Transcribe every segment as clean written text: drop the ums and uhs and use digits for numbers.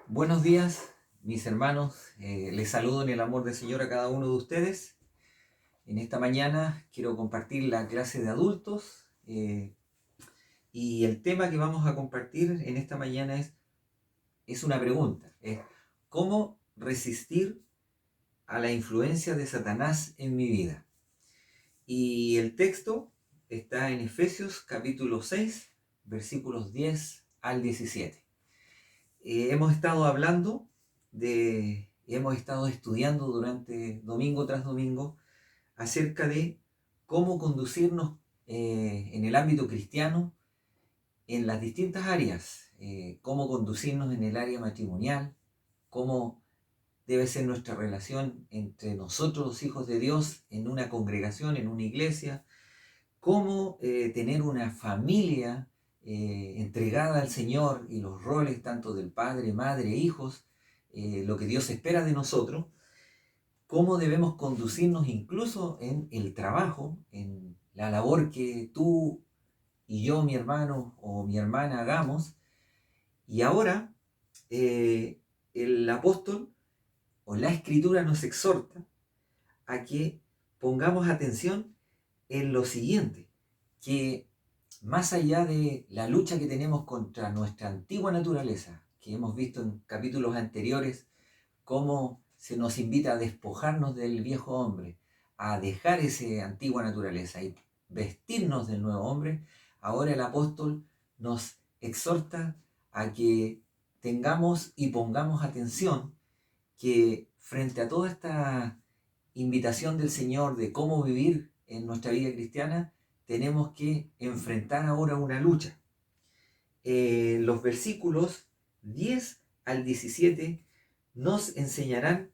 Buenos días, mis hermanos. Les saludo en el amor del Señor a cada uno de ustedes. En esta mañana quiero compartir la clase de adultos y el tema que vamos a compartir en esta mañana es una pregunta. Es ¿cómo resistir a la influencia de Satanás en mi vida? Y el texto está en Efesios capítulo 6, versículos 10 al 17. Hemos estado hablando hemos estado estudiando durante domingo tras domingo acerca de cómo conducirnos en el ámbito cristiano en las distintas áreas, cómo conducirnos en el área matrimonial, cómo debe ser nuestra relación entre nosotros los hijos de Dios en una congregación, en una iglesia, cómo tener una familia entregada al Señor y los roles tanto del padre, madre, hijos, lo que Dios espera de nosotros, cómo debemos conducirnos incluso en el trabajo, en la labor que tú y yo, mi hermano o mi hermana, hagamos. Y ahora el apóstol o la escritura nos exhorta a que pongamos atención en lo siguiente, que más allá de la lucha que tenemos contra nuestra antigua naturaleza, que hemos visto en capítulos anteriores, cómo se nos invita a despojarnos del viejo hombre, a dejar esa antigua naturaleza y vestirnos del nuevo hombre, ahora el apóstol nos exhorta a que tengamos y pongamos atención que frente a toda esta invitación del Señor de cómo vivir en nuestra vida cristiana, tenemos que enfrentar ahora una lucha. Los versículos 10 al 17 nos enseñarán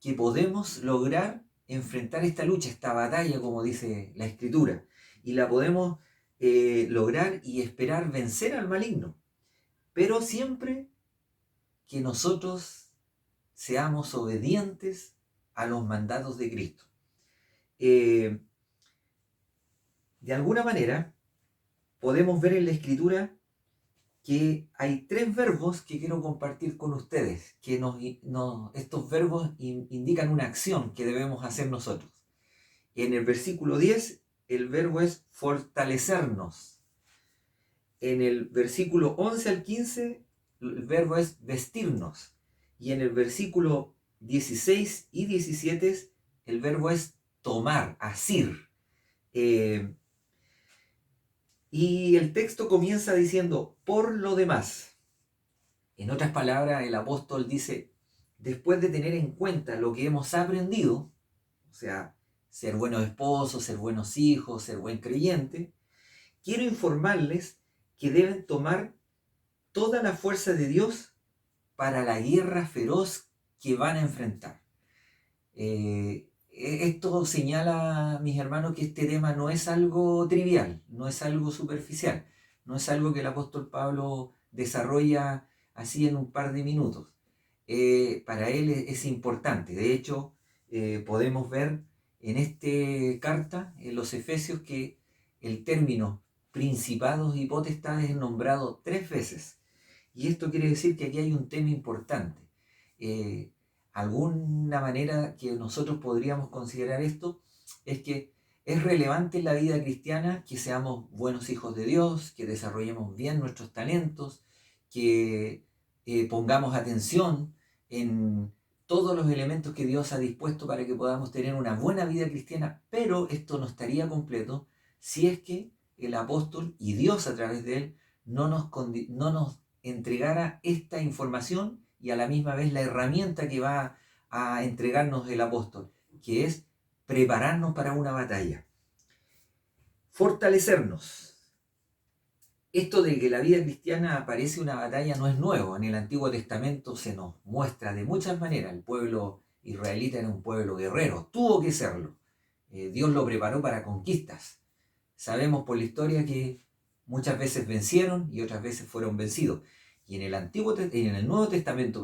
que podemos lograr enfrentar esta lucha, esta batalla, como dice la Escritura, y la podemos lograr y esperar vencer al maligno, pero siempre que nosotros seamos obedientes a los mandatos de Cristo. De alguna manera, podemos ver en la Escritura que hay tres verbos que quiero compartir con ustedes, que estos verbos indican una acción que debemos hacer nosotros. En el versículo 10, el verbo es fortalecernos. En el versículo 11 al 15, el verbo es vestirnos. Y en el versículo 16 y 17, el verbo es tomar, asir. Y el texto comienza diciendo, por lo demás. En otras palabras, el apóstol dice, después de tener en cuenta lo que hemos aprendido, o sea, ser buenos esposos, ser buenos hijos, ser buen creyente, quiero informarles que deben tomar toda la fuerza de Dios para la guerra feroz que van a enfrentar. Esto señala, mis hermanos, que este tema no es algo trivial, no es algo superficial, no es algo que el apóstol Pablo desarrolla así en un par de minutos. Para él es importante. De hecho, podemos ver en esta carta, en los Efesios, que el término principados y potestades es nombrado 3 veces. Y esto quiere decir que aquí hay un tema importante. Alguna manera que nosotros podríamos considerar esto es que es relevante en la vida cristiana que seamos buenos hijos de Dios, que desarrollemos bien nuestros talentos, que pongamos atención en todos los elementos que Dios ha dispuesto para que podamos tener una buena vida cristiana, pero esto no estaría completo si es que el apóstol y Dios a través de él no nos entregara esta información y a la misma vez la herramienta que va a entregarnos el apóstol, que es prepararnos para una batalla. Fortalecernos. Esto de que la vida cristiana parece una batalla no es nuevo. En el Antiguo Testamento se nos muestra de muchas maneras. El pueblo israelita era un pueblo guerrero, tuvo que serlo. Dios lo preparó para conquistas. Sabemos por la historia que muchas veces vencieron y otras veces fueron vencidos. Y en el Nuevo Testamento,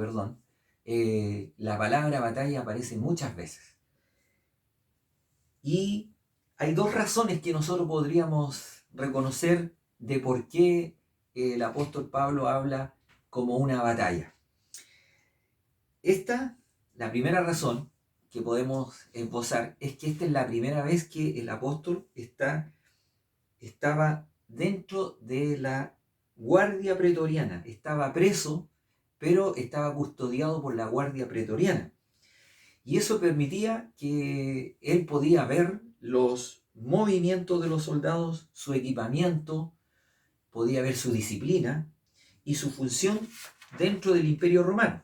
la palabra batalla aparece muchas veces. Y hay dos razones que nosotros podríamos reconocer de por qué el apóstol Pablo habla como una batalla. La primera razón que podemos esbozar es que esta es la primera vez que el apóstol estaba dentro de la guardia pretoriana. Estaba preso, pero estaba custodiado por la guardia pretoriana. Y eso permitía que él podía ver los movimientos de los soldados, su equipamiento, podía ver su disciplina y su función dentro del Imperio Romano.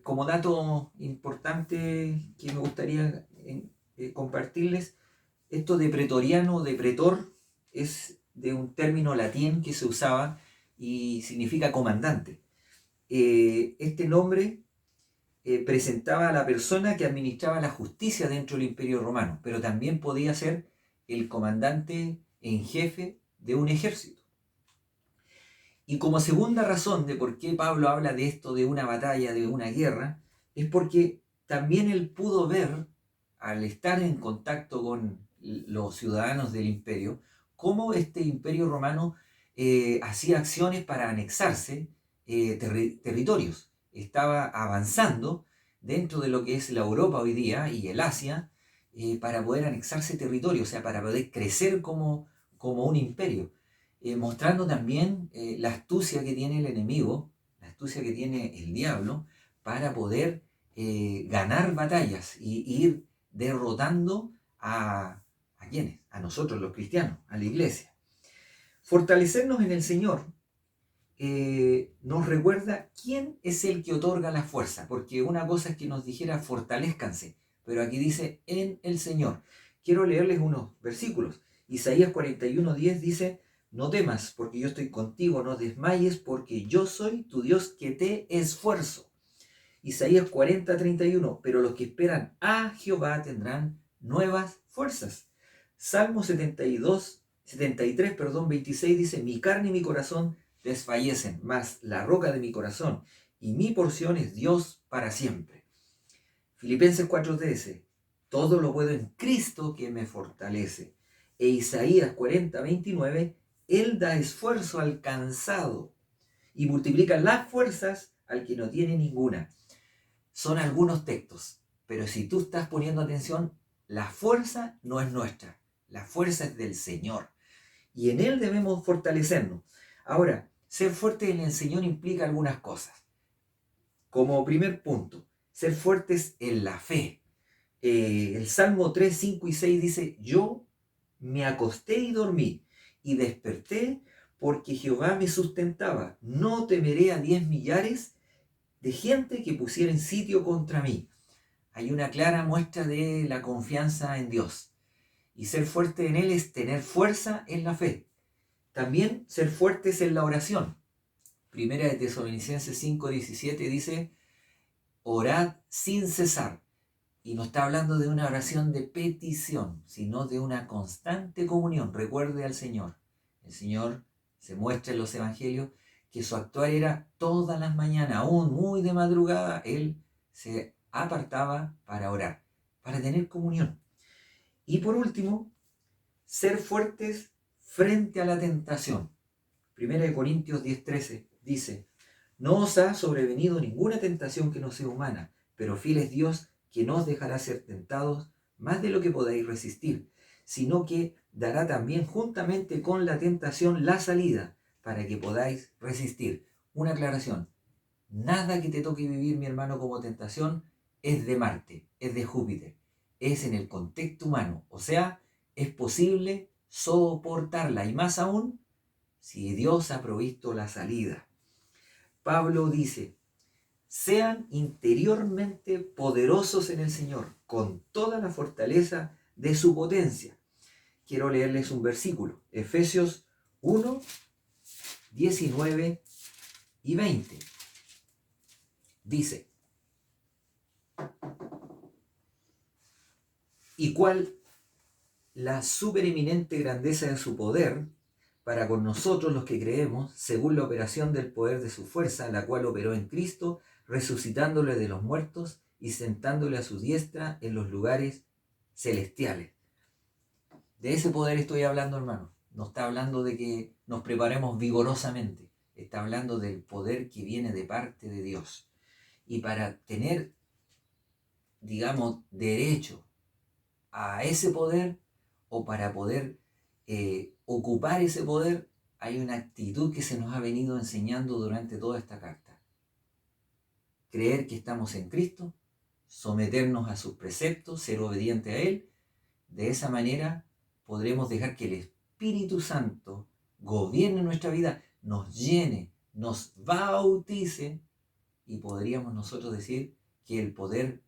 Como dato importante que me gustaría compartirles, esto de pretoriano, de pretor, es de un término latín que se usaba y significa comandante. Este nombre presentaba a la persona que administraba la justicia dentro del Imperio Romano, pero también podía ser el comandante en jefe de un ejército. Y como segunda razón de por qué Pablo habla de esto, de una batalla, de una guerra, es porque también él pudo ver, al estar en contacto con los ciudadanos del imperio, cómo este imperio romano hacía acciones para anexarse territorios. Estaba avanzando dentro de lo que es la Europa hoy día y el Asia para poder anexarse territorios, o sea, para poder crecer como un imperio. Mostrando también la astucia que tiene el enemigo, la astucia que tiene el diablo, para poder ganar batallas y ir derrotando ¿a quiénes? A nosotros los cristianos, a la iglesia. Fortalecernos en el Señor nos recuerda quién es el que otorga la fuerza, porque una cosa es que nos dijera fortalezcanse, pero aquí dice en el Señor. Quiero leerles unos versículos. Isaías 41:10 dice: no temas, porque yo estoy contigo, no desmayes, porque yo soy tu Dios que te esfuerzo. Isaías 40:31, pero los que esperan a Jehová tendrán nuevas fuerzas. Salmo 26 dice: mi carne y mi corazón desfallecen, mas la roca de mi corazón y mi porción es Dios para siempre. Filipenses 4:13, todo lo puedo en Cristo que me fortalece. E Isaías 40:29, Él da esfuerzo al cansado y multiplica las fuerzas al que no tiene ninguna. Son algunos textos, pero si tú estás poniendo atención, la fuerza no es nuestra, la fuerza es del Señor. Y en Él debemos fortalecernos. Ahora, ser fuerte en el Señor implica algunas cosas. Como primer punto, ser fuertes en la fe. El Salmo 3, 5 y 6 dice: yo me acosté y dormí, y desperté porque Jehová me sustentaba. No temeré a 10 millares de gente que pusieren sitio contra mí. Hay una clara muestra de la confianza en Dios. Y ser fuerte en Él es tener fuerza en la fe. También ser fuertes en la oración. Primera de Tesalonicenses 5:17 dice: orad sin cesar. Y no está hablando de una oración de petición, sino de una constante comunión. Recuerde al Señor. El Señor se muestra en los evangelios que su actuar era todas las mañanas, aún muy de madrugada, Él se apartaba para orar, para tener comunión. Y por último, ser fuertes frente a la tentación. Primera de Corintios 10:13 dice: no os ha sobrevenido ninguna tentación que no sea humana, pero fiel es Dios, que no os dejará ser tentados más de lo que podáis resistir, sino que dará también juntamente con la tentación la salida, para que podáis resistir. Una aclaración: nada que te toque vivir, mi hermano, como tentación es de Marte, es de Júpiter, es en el contexto humano, o sea, es posible soportarla, y más aún si Dios ha provisto la salida. Pablo dice: sean interiormente poderosos en el Señor, con toda la fortaleza de su potencia. Quiero leerles un versículo, Efesios 1, 19 y 20. Dice: y cuál la supereminente grandeza de su poder para con nosotros los que creemos, según la operación del poder de su fuerza, la cual operó en Cristo, resucitándole de los muertos y sentándole a su diestra en los lugares celestiales. De ese poder estoy hablando, hermano. No está hablando de que nos preparemos vigorosamente. Está hablando del poder que viene de parte de Dios. Y para tener, digamos, derecho a ese poder o para poder ocupar ese poder, hay una actitud que se nos ha venido enseñando durante toda esta carta. Creer que estamos en Cristo, someternos a sus preceptos, ser obediente a Él. De esa manera podremos dejar que el Espíritu Santo gobierne nuestra vida, nos llene, nos bautice y podríamos nosotros decir que el poder,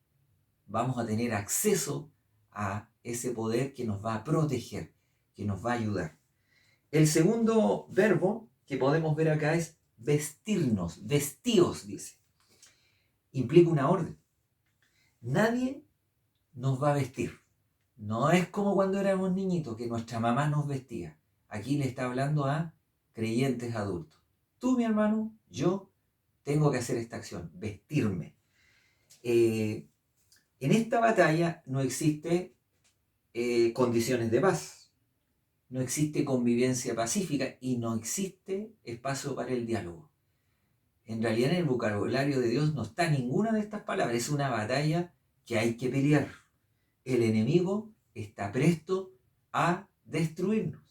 vamos a tener acceso a ese poder que nos va a proteger, que nos va a ayudar. El segundo verbo que podemos ver acá es vestirnos, vestíos, dice. Implica una orden. Nadie nos va a vestir. No es como cuando éramos niñitos, que nuestra mamá nos vestía. Aquí le está hablando a creyentes adultos. Tú, mi hermano, yo tengo que hacer esta acción, vestirme. En esta batalla no existe condiciones de paz, no existe convivencia pacífica y no existe espacio para el diálogo. En realidad en el vocabulario de Dios no está ninguna de estas palabras, es una batalla que hay que pelear. El enemigo está presto a destruirnos.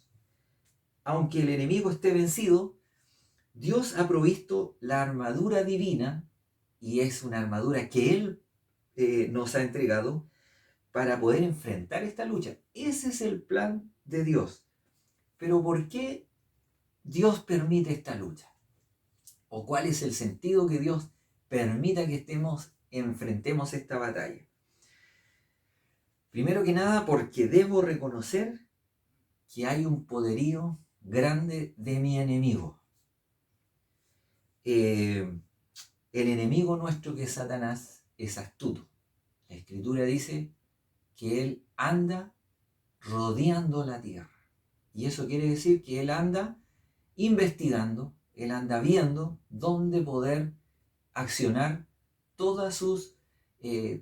Aunque el enemigo esté vencido, Dios ha provisto la armadura divina, y es una armadura que Él nos ha entregado para poder enfrentar esta lucha. Ese es el plan de Dios. Pero ¿por qué Dios permite esta lucha? ¿O cuál es el sentido que Dios permita que enfrentemos esta batalla? Primero que nada, porque debo reconocer que hay un poderío grande de mi enemigo. El enemigo nuestro, que es Satanás, es astuto. La Escritura dice que él anda rodeando la tierra. Y eso quiere decir que él anda investigando, él anda viendo dónde poder accionar todas sus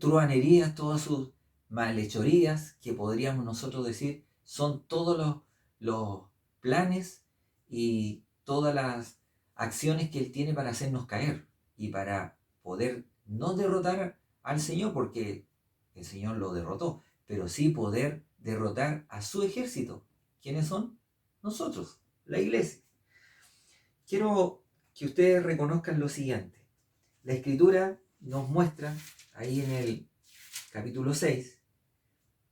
truhanerías, todas sus malhechorías, que podríamos nosotros decir son todos los planes y todas las acciones que él tiene para hacernos caer y para poder no derrotar al Señor, porque el Señor lo derrotó, pero sí poder derrotar a su ejército. ¿Quiénes son? Nosotros, la iglesia. Quiero que ustedes reconozcan lo siguiente. La Escritura nos muestra ahí en el capítulo 6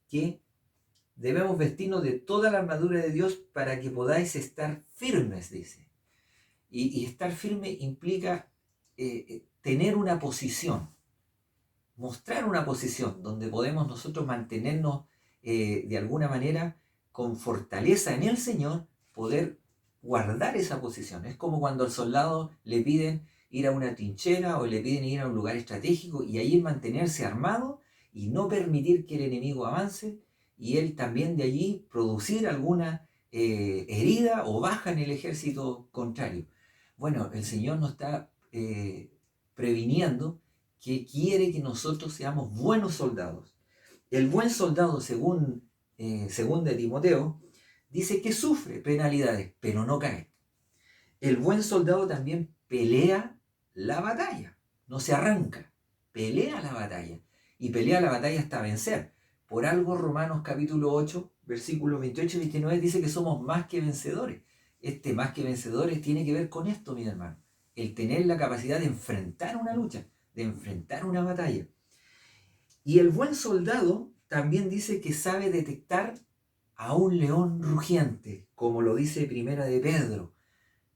que debemos vestirnos de toda la armadura de Dios para que podáis estar firmes, dice. Y estar firme implica tener una posición, mostrar una posición donde podemos nosotros mantenernos de alguna manera con fortaleza en el Señor, poder guardar esa posición. Es como cuando al soldado le piden ir a una trinchera o le piden ir a un lugar estratégico y ahí mantenerse armado y no permitir que el enemigo avance y él también de allí producir alguna herida o baja en el ejército contrario. Bueno, el Señor nos está previniendo que quiere que nosotros seamos buenos soldados. El buen soldado, según de Timoteo, dice que sufre penalidades, pero no cae. El buen soldado también pelea la batalla, no se arranca, pelea la batalla y pelea la batalla hasta vencer. Por algo Romanos capítulo 8, versículos 28 y 29 dice que somos más que vencedores. Este más que vencedores tiene que ver con esto, mi hermano, el tener la capacidad de enfrentar una lucha, de enfrentar una batalla. Y el buen soldado también dice que sabe detectar a un león rugiente, como lo dice Primera de Pedro,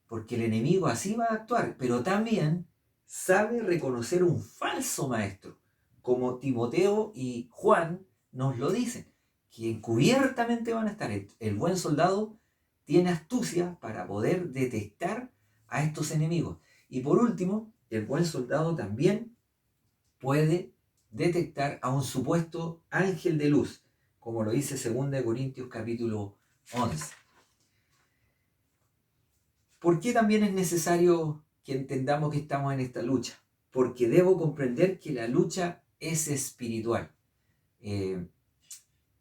porque el enemigo así va a actuar, pero también sabe reconocer un falso maestro, como Timoteo y Juan nos lo dicen, que encubiertamente van a estar. El buen soldado tiene astucia para poder detectar a estos enemigos. Y por último, el buen soldado también puede detectar a un supuesto ángel de luz, como lo dice 2 Corintios capítulo 11. ¿Por qué también es necesario que entendamos que estamos en esta lucha? Porque debo comprender que la lucha es espiritual.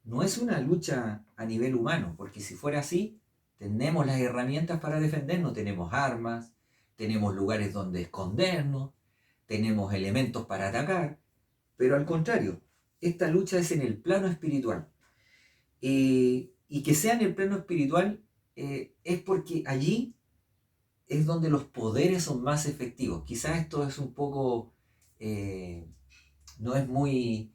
No es una lucha a nivel humano, porque si fuera así, tenemos las herramientas para defendernos, tenemos armas, tenemos lugares donde escondernos, tenemos elementos para atacar, pero al contrario, esta lucha es en el plano espiritual. Y que sea en el plano espiritual es porque allí es donde los poderes son más efectivos. Quizás esto es un poco, no es muy,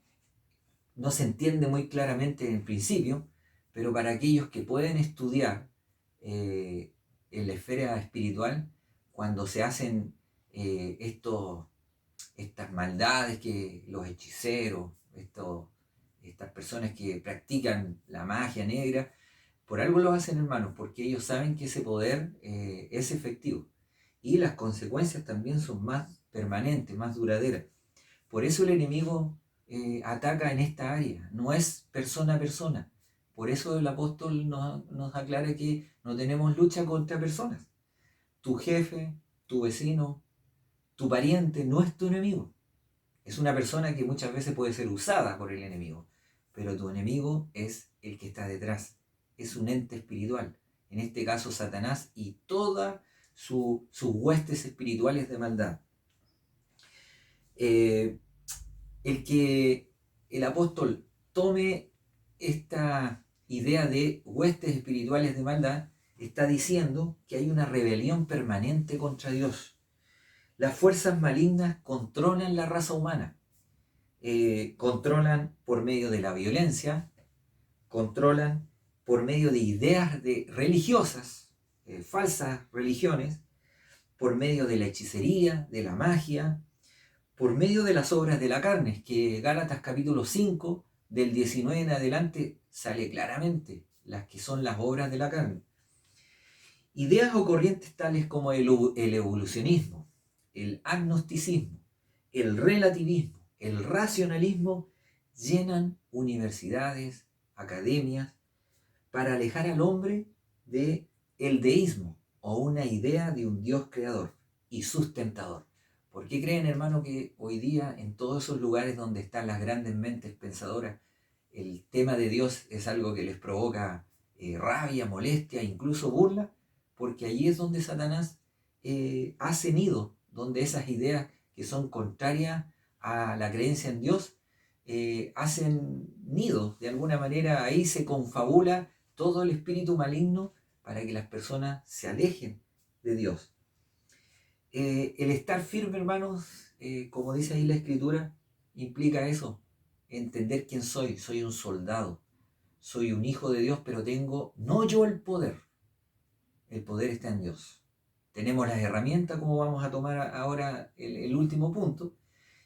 no se entiende muy claramente en principio, pero para aquellos que pueden estudiar en la esfera espiritual, cuando se hacen estas maldades que los hechiceros, estas personas que practican la magia negra, por algo lo hacen, hermanos, porque ellos saben que ese poder es efectivo y las consecuencias también son más permanentes, más duraderas. Por eso el enemigo ataca en esta área, no es persona a persona. Por eso el apóstol nos aclara que no tenemos lucha contra personas. Tu jefe, tu vecino, tu pariente no es tu enemigo. Es una persona que muchas veces puede ser usada por el enemigo, pero tu enemigo es el que está detrás. Es un ente espiritual, en este caso Satanás y todas sus huestes espirituales de maldad. El que el apóstol tome esta idea de huestes espirituales de maldad está diciendo que hay una rebelión permanente contra Dios. Las fuerzas malignas controlan la raza humana, controlan por medio de la violencia, controlan por medio de ideas religiosas, falsas religiones, por medio de la hechicería, de la magia, por medio de las obras de la carne, que Gálatas capítulo 5, del 19 en adelante, sale claramente las que son las obras de la carne. Ideas o corrientes tales como el evolucionismo, el agnosticismo, el relativismo, el racionalismo, llenan universidades, academias, para alejar al hombre de el deísmo o una idea de un Dios creador y sustentador. ¿Por qué creen, hermano, que hoy día en todos esos lugares donde están las grandes mentes pensadoras, el tema de Dios es algo que les provoca rabia, molestia, incluso burla? Porque allí es donde Satanás hace nido, donde esas ideas que son contrarias a la creencia en Dios hacen nido. De alguna manera ahí se confabula todo el espíritu maligno para que las personas se alejen de Dios. El estar firme, hermanos, como dice ahí la Escritura, implica eso, entender quién soy. Soy un soldado, soy un hijo de Dios, pero tengo, no yo el poder está en Dios. Tenemos las herramientas, como vamos a tomar ahora el último punto,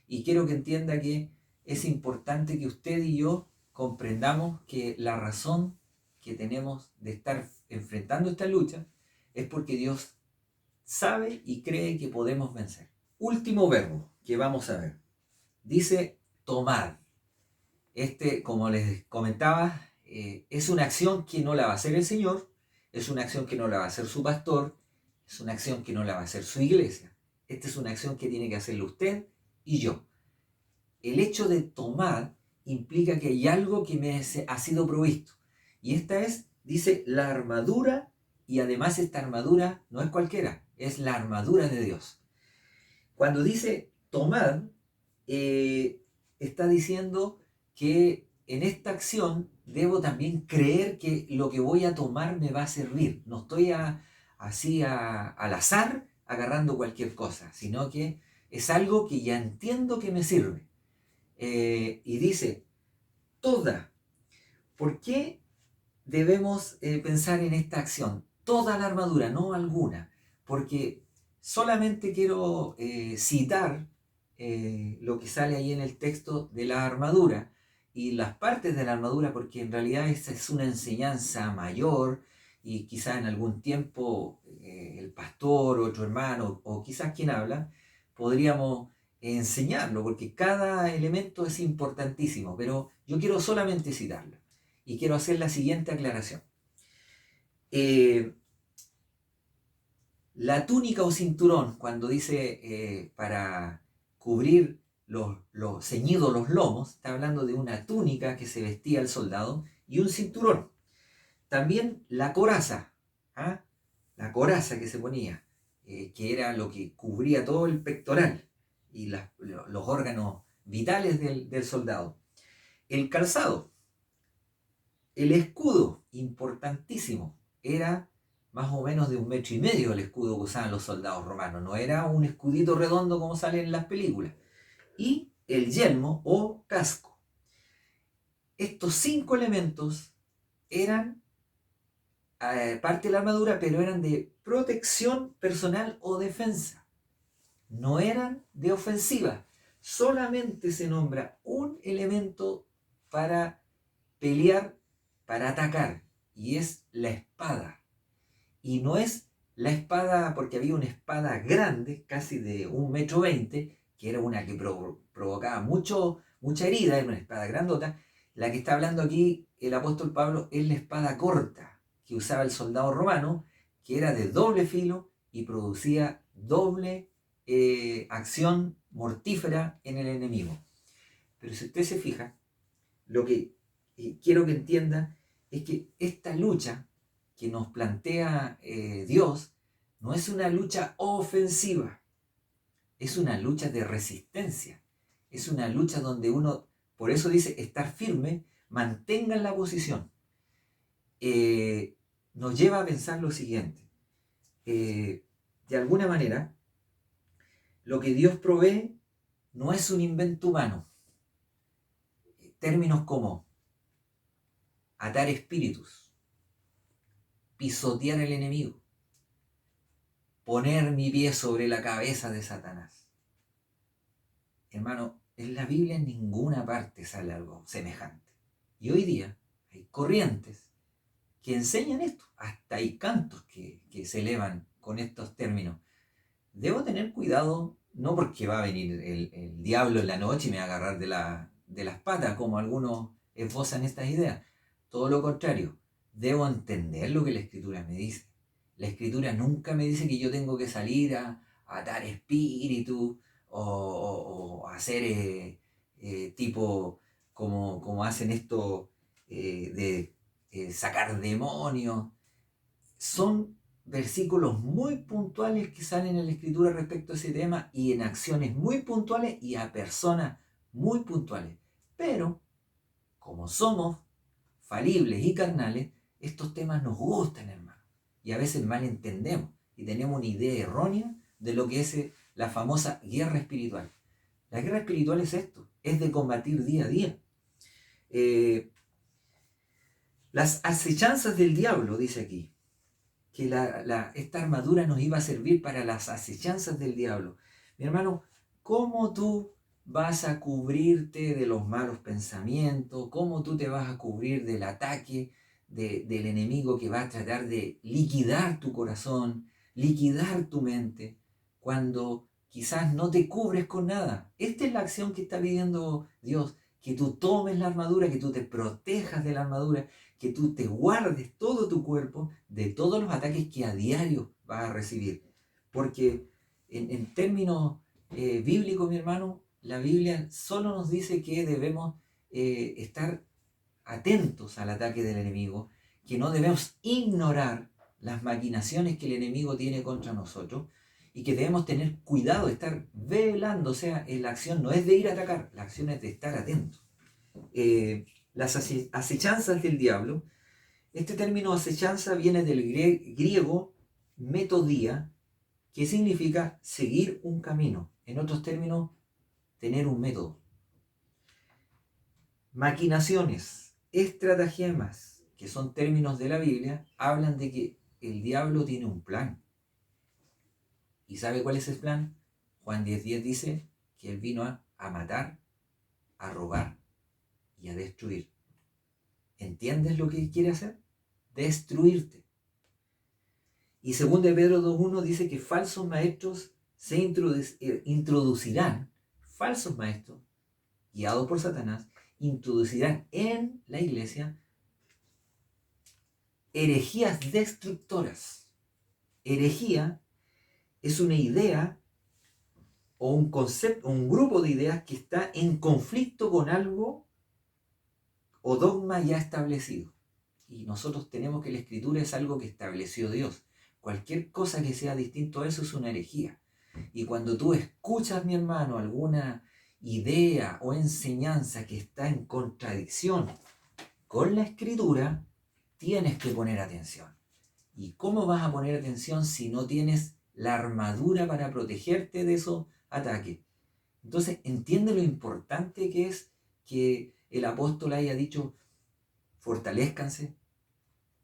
y quiero que entienda que es importante que usted y yo comprendamos que la razón que tenemos de estar enfrentando esta lucha es porque Dios sabe y cree que podemos vencer. Último verbo que vamos a ver. Dice tomar. Como les comentaba, es una acción que no la va a hacer el Señor, es una acción que no la va a hacer su pastor, es una acción que no la va a hacer su iglesia. Esta es una acción que tiene que hacerlo usted y yo. El hecho de tomar implica que hay algo que me ha sido provisto. Y esta es, dice, la armadura, y además esta armadura no es cualquiera, es la armadura de Dios. Cuando dice tomar, está diciendo que en esta acción debo también creer que lo que voy a tomar me va a servir. No estoy así al azar agarrando cualquier cosa, sino que es algo que ya entiendo que me sirve. Y dice, toda. ¿Por qué debemos pensar en esta acción? Toda la armadura, no alguna. Porque solamente quiero citar lo que sale ahí en el texto de la armadura y las partes de la armadura, porque en realidad esa es una enseñanza mayor y quizás en algún tiempo el pastor, otro hermano o quizás quien habla, podríamos enseñarlo, porque cada elemento es importantísimo, pero yo quiero solamente citarlo y quiero hacer la siguiente aclaración. La túnica o cinturón, cuando dice para cubrir ceñidos los lomos, está hablando de una túnica que se vestía el soldado y un cinturón. También la coraza, la coraza que se ponía, que era lo que cubría todo el pectoral y los órganos vitales del soldado. El calzado, el escudo, importantísimo, era más o menos de 1,5 metros el escudo que usaban los soldados romanos, no era un escudito redondo como sale en las películas. Y el yelmo o casco. Estos 5 elementos eran parte de la armadura, pero eran de protección personal o defensa. No eran de ofensiva. Solamente se nombra un elemento para pelear, para atacar, y es la espada. Y no es la espada, porque había una espada grande, casi de 1,20 m, que era una que provocaba mucha herida, era una espada grandota. La que está hablando aquí el apóstol Pablo es la espada corta que usaba el soldado romano, que era de doble filo y producía doble acción mortífera en el enemigo. Pero si usted se fija, lo que quiero que entienda es que esta lucha que nos plantea Dios no es una lucha ofensiva, es una lucha de resistencia, es una lucha donde uno, por eso dice estar firme, mantengan la posición. Nos lleva a pensar lo siguiente, de alguna manera, lo que Dios provee no es un invento humano. Términos como atar espíritus, pisotear al enemigo, poner mi pie sobre la cabeza de Satanás. Hermano, en la Biblia en ninguna parte sale algo semejante. Y hoy día hay corrientes que enseñan esto. Hasta hay cantos que se elevan con estos términos. Debo tener cuidado, no porque va a venir el diablo en la noche y me va a agarrar de las patas, como algunos esbozan estas ideas. Todo lo contrario, debo entender lo que la Escritura me dice. La Escritura nunca me dice que yo tengo que salir a atar espíritus o hacer tipo como hacen esto de sacar demonios. Son versículos muy puntuales que salen en la Escritura respecto a ese tema y en acciones muy puntuales y a personas muy puntuales. Pero, como somos falibles y carnales, estos temas nos gustan, hermano. Y a veces mal entendemos y tenemos una idea errónea de lo que es la famosa guerra espiritual. La guerra espiritual es esto, es de combatir día a día. Las acechanzas del diablo, dice aquí, que esta armadura nos iba a servir para las acechanzas del diablo. Mi hermano, ¿cómo tú vas a cubrirte de los malos pensamientos? ¿Cómo tú te vas a cubrir del ataque del enemigo que va a tratar de liquidar tu corazón, liquidar tu mente, cuando quizás no te cubres con nada? Esta es la acción que está pidiendo Dios, que tú tomes la armadura, que tú te protejas de la armadura, que tú te guardes todo tu cuerpo de todos los ataques que a diario vas a recibir. Porque en términos bíblicos, mi hermano, la Biblia solo nos dice que debemos estar atentos al ataque del enemigo, que no debemos ignorar las maquinaciones que el enemigo tiene contra nosotros y que debemos tener cuidado de estar velando. O sea, la acción no es de ir a atacar, la acción es de estar atentos. Las acechanzas del diablo. Este término acechanza viene del griego metodía, que significa seguir un camino. En otros términos, tener un método. Maquinaciones, estratagemas, que son términos de la Biblia, hablan de que el diablo tiene un plan. ¿Y sabe cuál es el plan? Juan 10:10 dice que él vino a matar, a robar y a destruir. ¿Entiendes lo que quiere hacer? Destruirte. Y 2 Pedro 2:1 dice que falsos maestros se introducirán, falsos maestros, guiados por Satanás, introducirán en la iglesia herejías destructoras. Herejía es una idea o un concepto, un grupo de ideas que está en conflicto con algo o dogma ya establecido. Y nosotros tenemos que la Escritura es algo que estableció Dios. Cualquier cosa que sea distinto a eso es una herejía. Y cuando tú escuchas, mi hermano, alguna idea o enseñanza que está en contradicción con la Escritura, tienes que poner atención. ¿Y cómo vas a poner atención si no tienes la armadura para protegerte de esos ataques? Entonces, entiende lo importante que es que el apóstol haya dicho, fortalézcanse,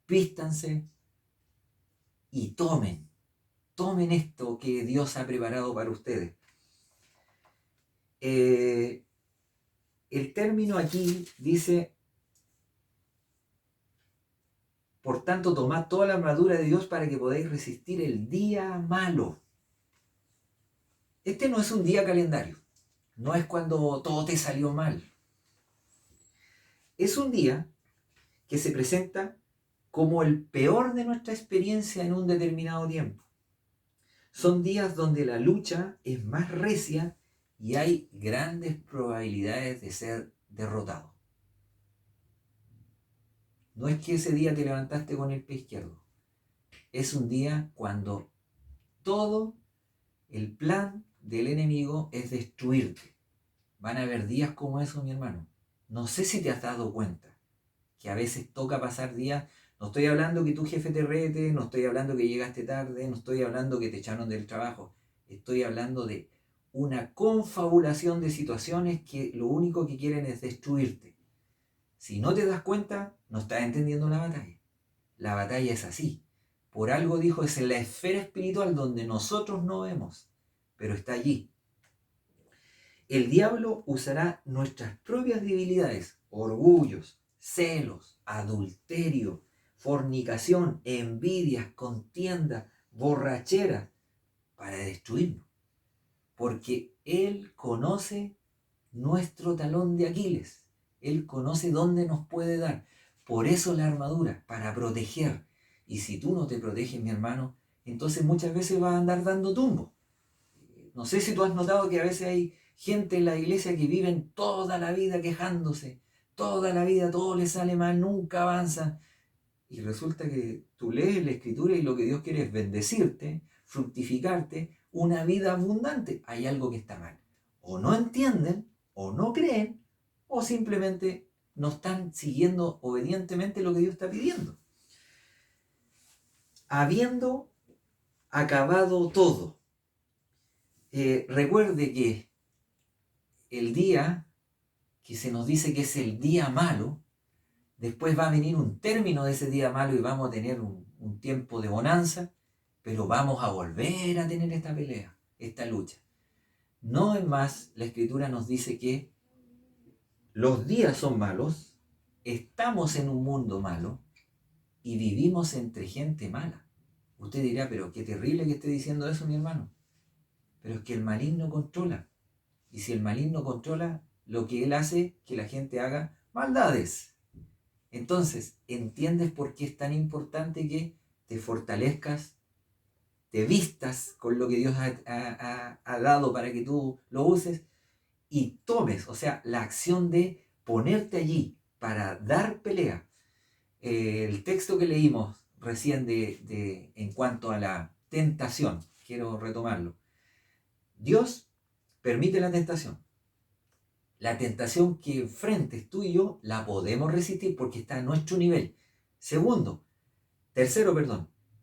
vístanse y tomen esto que Dios ha preparado para ustedes. El término aquí dice, por tanto, tomad toda la armadura de Dios para que podáis resistir el día malo. Este no es un día calendario, no es cuando todo te salió mal. Es un día que se presenta como el peor de nuestra experiencia en un determinado tiempo. Son días donde la lucha es más recia y hay grandes probabilidades de ser derrotado. No es que ese día te levantaste con el pie izquierdo. Es un día cuando todo el plan del enemigo es destruirte. Van a haber días como esos, mi hermano. No sé si te has dado cuenta que a veces toca pasar días. No estoy hablando que tu jefe te rete, no estoy hablando que llegaste tarde, no estoy hablando que te echaron del trabajo. Estoy hablando de una confabulación de situaciones que lo único que quieren es destruirte. Si no te das cuenta, no estás entendiendo la batalla. La batalla es así. Por algo dijo, es en la esfera espiritual donde nosotros no vemos, pero está allí. El diablo usará nuestras propias debilidades, orgullos, celos, adulterio, fornicación, envidias, contienda, borrachera, para destruirnos. Porque Él conoce nuestro talón de Aquiles. Él conoce dónde nos puede dar. Por eso la armadura, para proteger. Y si tú no te proteges, mi hermano, entonces muchas veces vas a andar dando tumbo. No sé si tú has notado que a veces hay gente en la iglesia que viven toda la vida quejándose, toda la vida todo les sale mal, nunca avanzan. Y resulta que tú lees la Escritura y lo que Dios quiere es bendecirte, fructificarte, una vida abundante. Hay algo que está mal. O no entienden, o no creen, o simplemente no están siguiendo obedientemente lo que Dios está pidiendo. Habiendo acabado todo, recuerde que el día que se nos dice que es el día malo, después va a venir un término de ese día malo y vamos a tener un tiempo de bonanza, pero vamos a volver a tener esta pelea, esta lucha. No es más, la Escritura nos dice que los días son malos, estamos en un mundo malo y vivimos entre gente mala. Usted dirá, pero qué terrible que esté diciendo eso, mi hermano. Pero es que el maligno controla. Y si el maligno controla, lo que él hace que la gente haga maldades. Entonces, ¿entiendes por qué es tan importante que te fortalezcas, te vistas con lo que Dios ha dado para que tú lo uses y tomes, o sea, la acción de ponerte allí para dar pelea? El texto que leímos recién en cuanto a la tentación, quiero retomarlo. Dios permite la tentación. La tentación que enfrentes tú y yo la podemos resistir porque está a nuestro nivel. Tercero,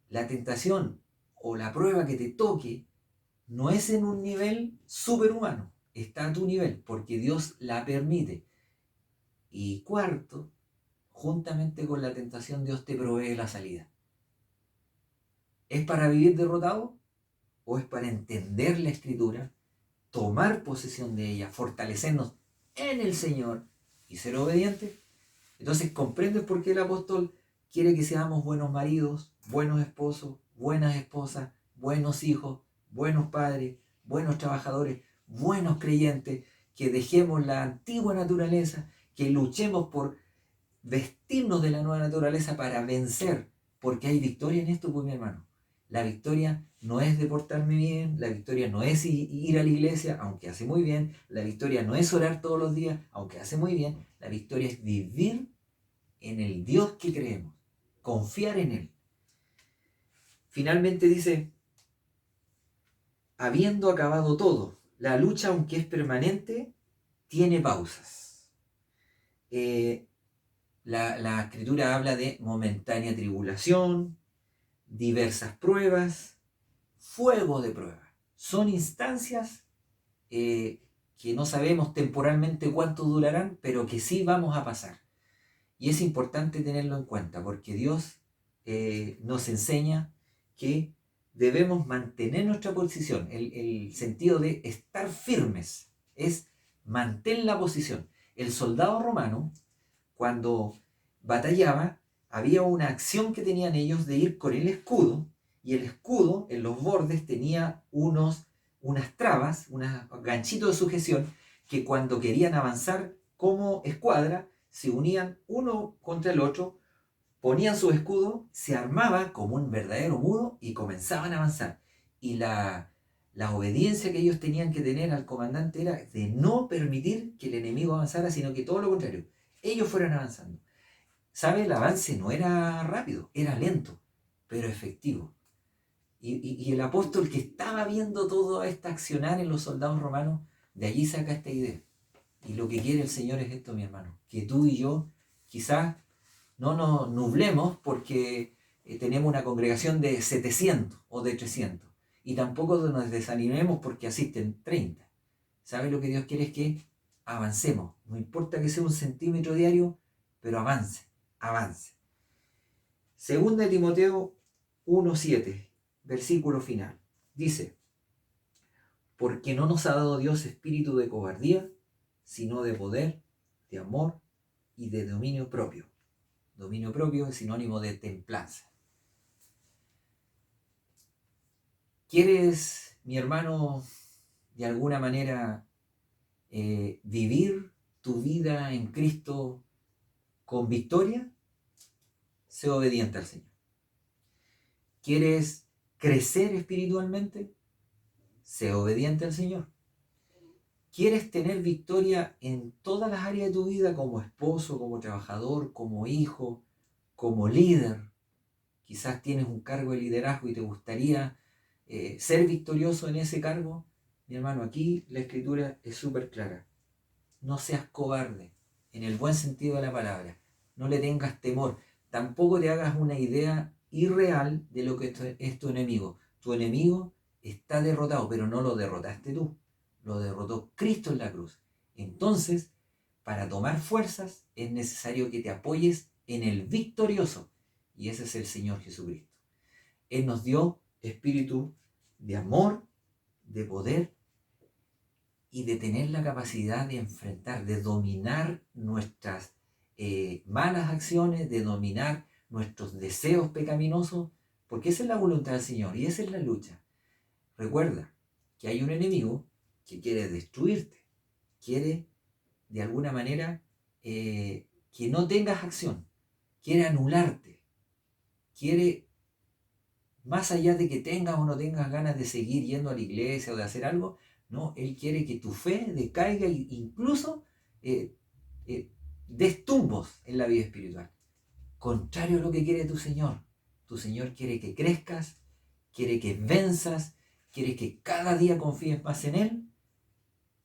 la tentación o la prueba que te toque no es en un nivel superhumano, está a tu nivel porque Dios la permite. Y cuarto, juntamente con la tentación Dios te provee la salida. ¿Es para vivir derrotado o es para entender la Escritura, tomar posesión de ella, fortalecernos en el Señor y ser obedientes? Entonces comprendes por qué el apóstol quiere que seamos buenos maridos, buenos esposos, buenas esposas, buenos hijos, buenos padres, buenos trabajadores, buenos creyentes, que dejemos la antigua naturaleza, que luchemos por vestirnos de la nueva naturaleza para vencer, porque hay victoria en esto, pues mi hermano. La victoria no es de portarme bien, la victoria no es ir a la iglesia, aunque hace muy bien, la victoria no es orar todos los días, aunque hace muy bien, la victoria es vivir en el Dios que creemos, confiar en Él. Finalmente dice, habiendo acabado todo, la lucha, aunque es permanente, tiene pausas. La escritura habla de momentánea tribulación, diversas pruebas, fuego de prueba. Son instancias que no sabemos temporalmente cuánto durarán, pero que sí vamos a pasar. Y es importante tenerlo en cuenta, porque Dios nos enseña que debemos mantener nuestra posición. El sentido de estar firmes es mantén la posición. El soldado romano, cuando batallaba, había una acción que tenían ellos de ir con el escudo, y el escudo en los bordes tenía unas trabas, unos ganchitos de sujeción, que cuando querían avanzar como escuadra, se unían uno contra el otro, ponían su escudo, se armaban como un verdadero muro y comenzaban a avanzar. Y la obediencia que ellos tenían que tener al comandante era de no permitir que el enemigo avanzara, sino que todo lo contrario, ellos fueran avanzando. ¿Sabe? El avance no era rápido, era lento, pero efectivo. Y el apóstol que estaba viendo todo este accionar en los soldados romanos, de allí saca esta idea. Y lo que quiere el Señor es esto, mi hermano, que tú y yo quizás no nos nublemos porque tenemos una congregación de 700 o de 300. Y tampoco nos desanimemos porque asisten 30. ¿Sabes? Lo que Dios quiere es que avancemos. No importa que sea 1 centímetro diario, pero avance, avance. Segunda de Timoteo 1:7, versículo final. Dice, porque no nos ha dado Dios espíritu de cobardía, sino de poder, de amor y de dominio propio. Dominio propio es sinónimo de templanza. ¿Quieres, mi hermano, de alguna manera vivir tu vida en Cristo con victoria? Sé obediente al Señor. ¿Quieres crecer espiritualmente? Sé obediente al Señor. ¿Quieres tener victoria en todas las áreas de tu vida como esposo, como trabajador, como hijo, como líder? Quizás tienes un cargo de liderazgo y te gustaría ser victorioso en ese cargo. Mi hermano, aquí la escritura es súper clara. No seas cobarde, en el buen sentido de la palabra. No le tengas temor. Tampoco te hagas una idea irreal de lo que es tu enemigo. Tu enemigo está derrotado, pero no lo derrotaste tú. Lo derrotó Cristo en la cruz. Entonces, para tomar fuerzas es necesario que te apoyes en el victorioso. Y ese es el Señor Jesucristo. Él nos dio espíritu de amor, de poder y de tener la capacidad de enfrentar, de dominar nuestras malas acciones, de dominar nuestros deseos pecaminosos, porque esa es la voluntad del Señor y esa es la lucha. Recuerda que hay un enemigo que quiere destruirte, quiere de alguna manera que no tengas acción, quiere anularte, quiere, más allá de que tengas o no tengas ganas de seguir yendo a la iglesia o de hacer algo, no, Él quiere que tu fe decaiga e incluso des tumbos en la vida espiritual. Contrario a lo que quiere tu Señor. Tu Señor quiere que crezcas, quiere que venzas, quiere que cada día confíes más en Él.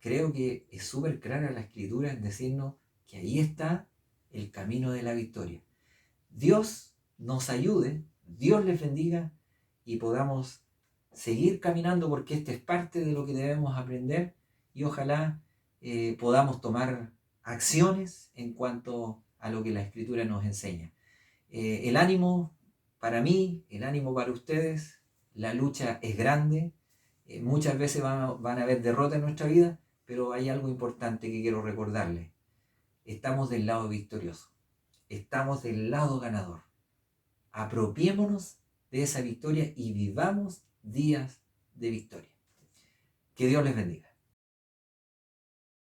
Creo que es súper clara la Escritura en decirnos que ahí está el camino de la victoria. Dios nos ayude, Dios les bendiga y podamos seguir caminando, porque esta es parte de lo que debemos aprender, y ojalá podamos tomar acciones en cuanto a lo que la Escritura nos enseña. El ánimo para mí, el ánimo para ustedes, la lucha es grande, muchas veces van a haber derrotas en nuestra vida, pero hay algo importante que quiero recordarles. Estamos del lado victorioso, estamos del lado ganador. Apropiémonos de esa victoria y vivamos días de victoria. Que Dios les bendiga.